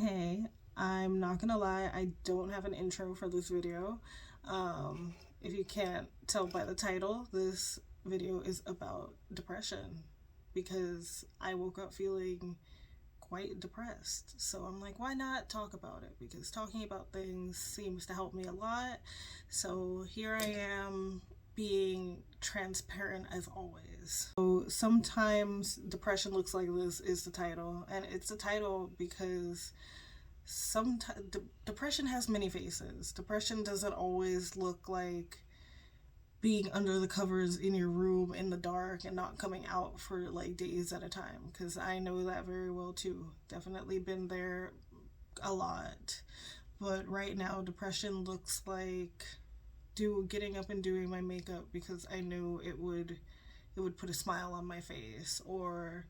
Hey, I'm not gonna lie, I don't have an intro for this video. If you can't tell by the title, this video is about depression because I woke up feeling quite depressed. So I'm like, why not talk about it? Because talking about things seems to help me a lot. So here I am being transparent as always. So sometimes depression looks like this is the title, and it's the title because sometimes depression has many faces. Depression doesn't always look like being under the covers in your room in the dark and not coming out for like days at a time, because I know that very well too. Definitely been there a lot. But right now depression looks like do getting up and doing my makeup because I knew it would put a smile on my face, or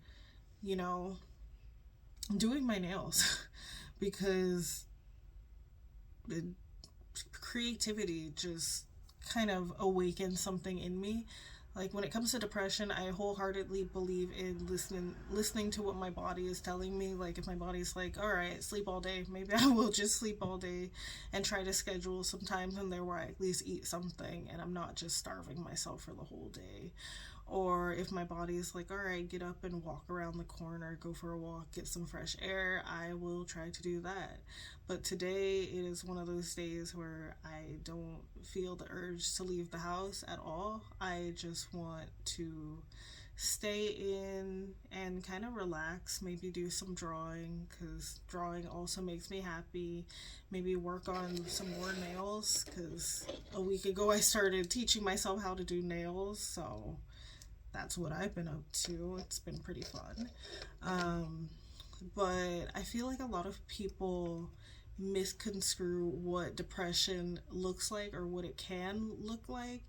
you know doing my nails because it, creativity just kind of awakens something in me. Like when it comes to depression, I wholeheartedly believe in listening to what my body is telling me. Like if my body's like, "All right, sleep all day," maybe I will just sleep all day and try to schedule some times in there where I at least eat something and I'm not just starving myself for the whole day. Or if my body is like, all right, get up and walk around the corner, go for a walk, get some fresh air, I will try to do that. But today it is one of those days where I don't feel the urge to leave the house at all. I just want to stay in and kind of relax, maybe do some drawing because drawing also makes me happy. Maybe work on some more nails because a week ago I started teaching myself how to do nails, so that's what I've been up to. It's been pretty fun. Um, but I feel like a lot of people misconstrue what depression looks like or what it can look like,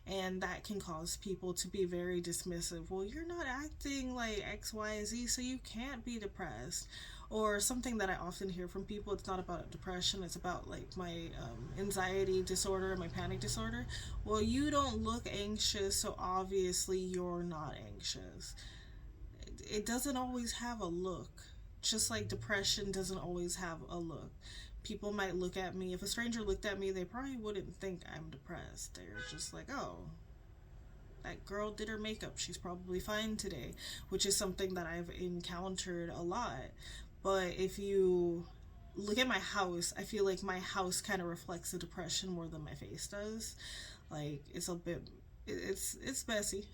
and that can cause people to be very dismissive. Well, you're not acting like XYZ, so you can't be depressed. Or something that I often hear from people, it's not about depression, it's about like my anxiety disorder, my panic disorder. Well, you don't look anxious, so obviously you're not anxious. It doesn't always have a look, just like depression doesn't always have a look. People might look at me, if a stranger looked at me, they probably wouldn't think I'm depressed. They're just like, oh, that girl did her makeup, she's probably fine today, which is something that I've encountered a lot. But if you look at my house, I feel like my house kind of reflects the depression more than my face does. Like it's a bit, it's messy,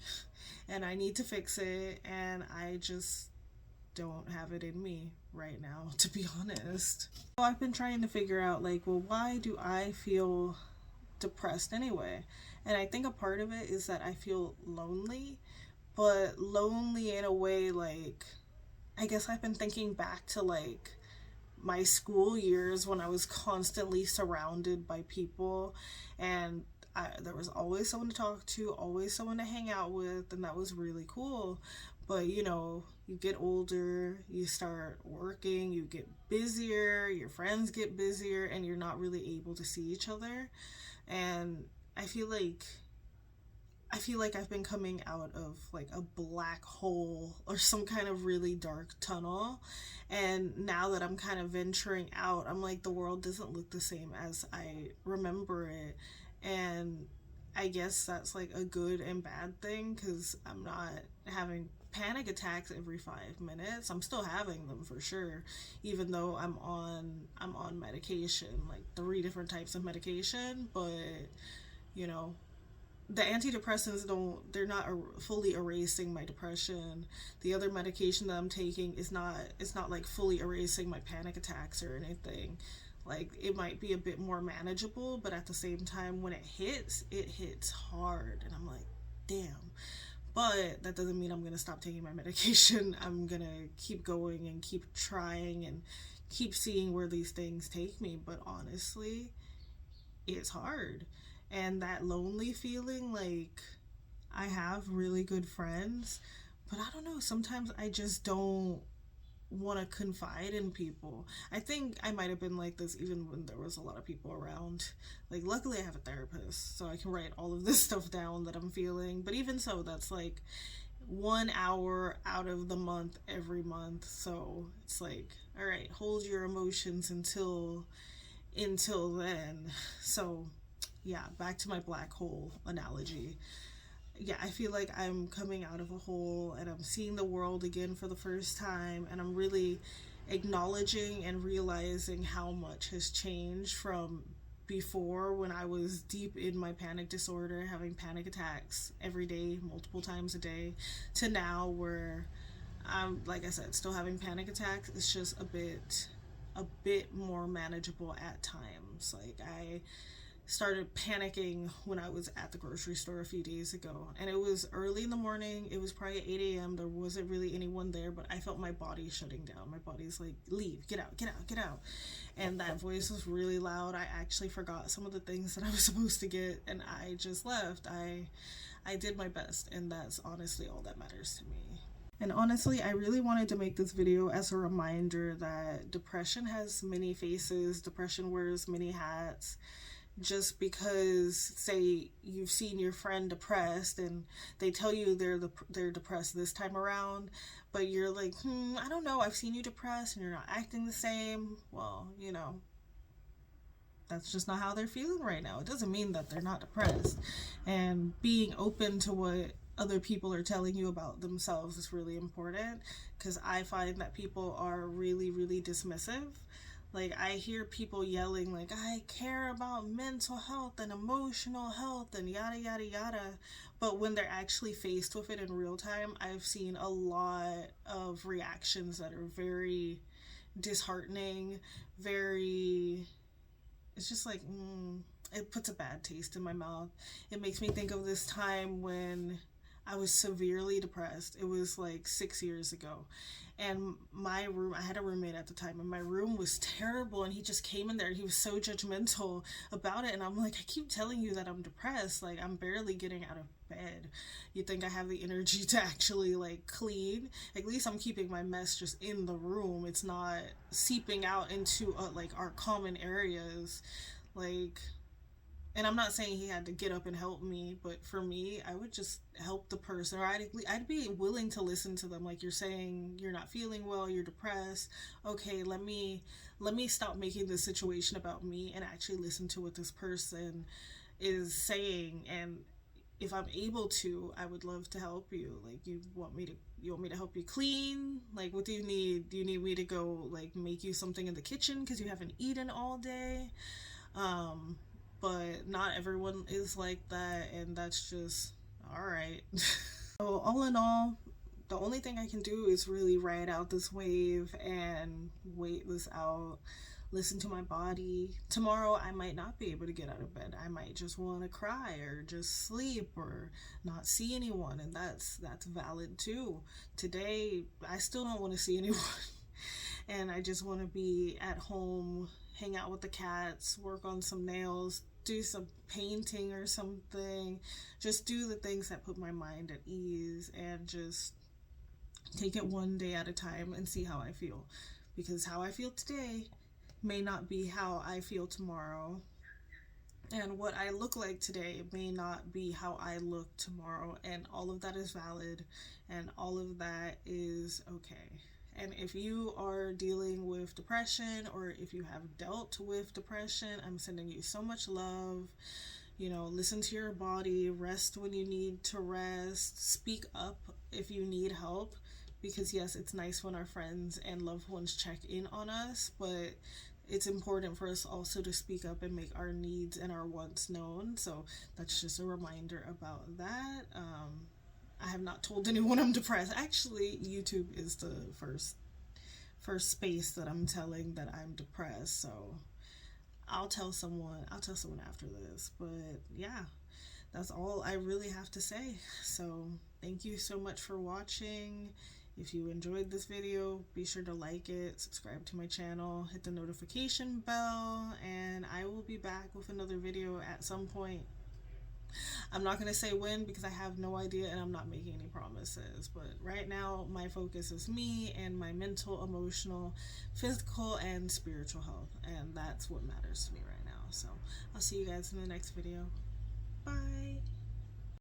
and I need to fix it, and I just don't have it in me right now, to be honest. So I've been trying to figure out, like, well, why do I feel depressed anyway? And I think a part of it is that I feel lonely, but lonely in a way like, I guess I've been thinking back to like my school years when I was constantly surrounded by people, and there was always someone to talk to, always someone to hang out with, and that was really cool. But you get older, you start working, you get busier, your friends get busier, and you're not really able to see each other. And I feel like I feel like I've been coming out of like a black hole or some kind of really dark tunnel. And now that I'm kind of venturing out, I'm like, the world doesn't look the same as I remember it. And I guess that's like a good and bad thing because I'm not having panic attacks every 5 minutes. I'm still having them for sure, even though I'm on medication, like three different types of medication. But you know, the antidepressants don't, they're not fully erasing my depression. The other medication that I'm taking is not, it's not like fully erasing my panic attacks or anything. Like it might be a bit more manageable, but at the same time when it hits hard, and I'm like, damn. But that doesn't mean I'm going to stop taking my medication. I'm going to keep going and keep trying and keep seeing where these things take me. But honestly, it's hard. And that lonely feeling, like, I have really good friends, but I don't know, sometimes I just don't want to confide in people. I think I might have been like this even when there was a lot of people around. Like, luckily I have a therapist, so I can write all of this stuff down that I'm feeling. But even so, that's like 1 hour out of the month every month. So it's like, all right, hold your emotions until then. So yeah, back to my black hole analogy. Yeah, I feel like I'm coming out of a hole and I'm seeing the world again for the first time, and I'm really acknowledging and realizing how much has changed from before, when I was deep in my panic disorder, having panic attacks every day, multiple times a day, to now where I'm, like I said, still having panic attacks. It's just a bit more manageable at times. Like, I started panicking when I was at the grocery store a few days ago. And it was early in the morning. It was probably 8 a.m. There wasn't really anyone there, but I felt my body shutting down. My body's like, leave, get out, get out, get out. And that voice was really loud. I actually forgot some of the things that I was supposed to get, and I just left. I did my best, and that's honestly all that matters to me. And honestly, I really wanted to make this video as a reminder that depression has many faces, depression wears many hats. Just because, say, you've seen your friend depressed and they tell you they're depressed this time around, but you're like, I don't know, I've seen you depressed and you're not acting the same. Well, that's just not how they're feeling right now. It doesn't mean that they're not depressed. And being open to what other people are telling you about themselves is really important, because I find that people are really, really dismissive. Like, I hear people yelling, like, I care about mental health and emotional health and yada, yada, yada. But when they're actually faced with it in real time, I've seen a lot of reactions that are very disheartening, it's just like, it puts a bad taste in my mouth. It makes me think of this time when I was severely depressed. It was like 6 years ago. And my room, I had a roommate at the time, and my room was terrible, and he just came in there and he was so judgmental about it. And I'm like, I keep telling you that I'm depressed. Like, I'm barely getting out of bed. You think I have the energy to actually, like, clean? At least I'm keeping my mess just in the room. It's not seeping out into, like, our common areas. Like, and I'm not saying he had to get up and help me, but for me, I would just help the person, or I'd be willing to listen to them. Like, you're saying you're not feeling well, you're depressed. Okay, let me stop making this situation about me and actually listen to what this person is saying. And if I'm able to, I would love to help you. Like, you want me to help you clean? Like, what do you need? Do you need me to go, like, make you something in the kitchen because you haven't eaten all day? But not everyone is like that, and that's just alright. So, all in all, the only thing I can do is really ride out this wave and wait this out, listen to my body. Tomorrow, I might not be able to get out of bed. I might just want to cry or just sleep or not see anyone, and that's valid too. Today, I still don't want to see anyone. And I just want to be at home, hang out with the cats, work on some nails, do some painting or something. Just do the things that put my mind at ease, and just take it one day at a time and see how I feel. Because how I feel today may not be how I feel tomorrow. And what I look like today may not be how I look tomorrow. And all of that is valid, and all of that is okay. And if you are dealing with depression, or if you have dealt with depression, I'm sending you so much love. Listen to your body, rest when you need to rest, speak up if you need help. Because yes, it's nice when our friends and loved ones check in on us, but it's important for us also to speak up and make our needs and our wants known. So that's just a reminder about that. I have not told anyone I'm depressed. Actually, YouTube is the first space that I'm telling that I'm depressed. So I'll tell someone after this. But yeah, that's all I really have to say. So thank you so much for watching. If you enjoyed this video, be sure to like it, subscribe to my channel, hit the notification bell, and I will be back with another video at some point. I'm not going to say when, because I have no idea, and I'm not making any promises. But right now, my focus is me and my mental, emotional, physical, and spiritual health. And that's what matters to me right now. So I'll see you guys in the next video. Bye.